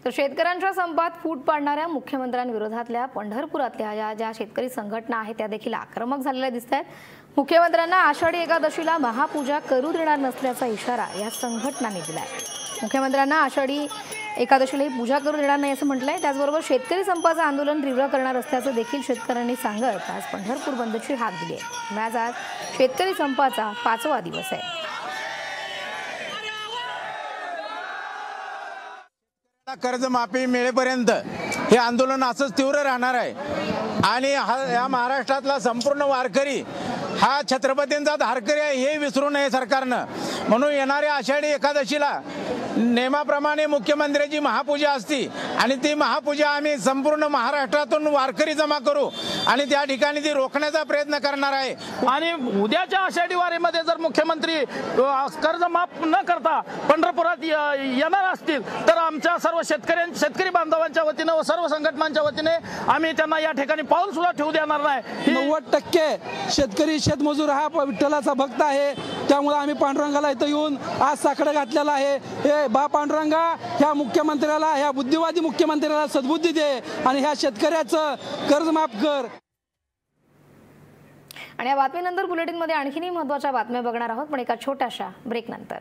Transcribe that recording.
तर शेतकऱ्यांच्या संपात फूट पाडणाऱ्या मुख्यमंत्र्यांविरोधातल्या पंढरपुरातल्या ज्या शेतकरी संघटना आहेत त्या देखील आक्रमक झालेल्या दिसतात। मुख्यमंत्र्यांना आषाढी एकादशीला महापूजा करू देणार नसल्याचा इशारा या संघटनांनी दिलाय। मुख्यमंत्र्यांना आषाढी एकादशीला पूजा करू देणार नाही असं म्हटलंय। त्याचबरोबर शेतकरी संपाचं आंदोलन तीव्र करणार असल्याचं देखील शेतकऱ्यांनी सांगत आज पंढरपूर बंदची हाक दिली आहे। आज शेतकरी संपाचा 5वा दिवस आहे। कर्जमाफी मिळेपर्यंत हे आंदोलन असंच तीव्र राहणार आहे आणि या महाराष्ट्रातला संपूर्ण वारकरी हा छत्रपतींचा धारकरी आहे हे विसरू नये सरकारनं। म्हणून येणाऱ्या आषाढी एकादशीला नेमाप्रमाणे मुख्यमंत्र्यांची महापूजा असती आणि ती महापूजा आम्ही संपूर्ण महाराष्ट्रातून वारकरी जमा करू आणि त्या ठिकाणी ती रोखण्याचा प्रयत्न करणार आहे। आणि उद्याच्या आषाढी वारीमध्ये जर मुख्यमंत्री कर्ज माफ न करता पंढरपुरात येणार असतील तर आमच्या सर्व शेतकरी बांधवांच्या वतीने व सर्व संघटनांच्या वतीने आम्ही त्यांना या ठिकाणी पाऊल सुद्धा ठेवू देणार नाही। 90% शेतकरी शेतमजूर हा विठ्ठलाचा भक्त आहे, त्यामुळे आम्ही पांडुरंगाला इथं येऊन आज साकडं घातलेलं आहे। हे बा पांडुरंगा ह्या मुख्यमंत्र्याला, ह्या बुद्धिवादी मुख्यमंत्र्याला सद्बुद्धी दे आणि ह्या शेतकऱ्याचं कर्ज माफ कर। आणि या बातमीनंतर बुलेटिनमध्ये आणखीनही महत्त्वाच्या बातम्या बघणार आहोत, पण एका छोट्याशा ब्रेकनंतर।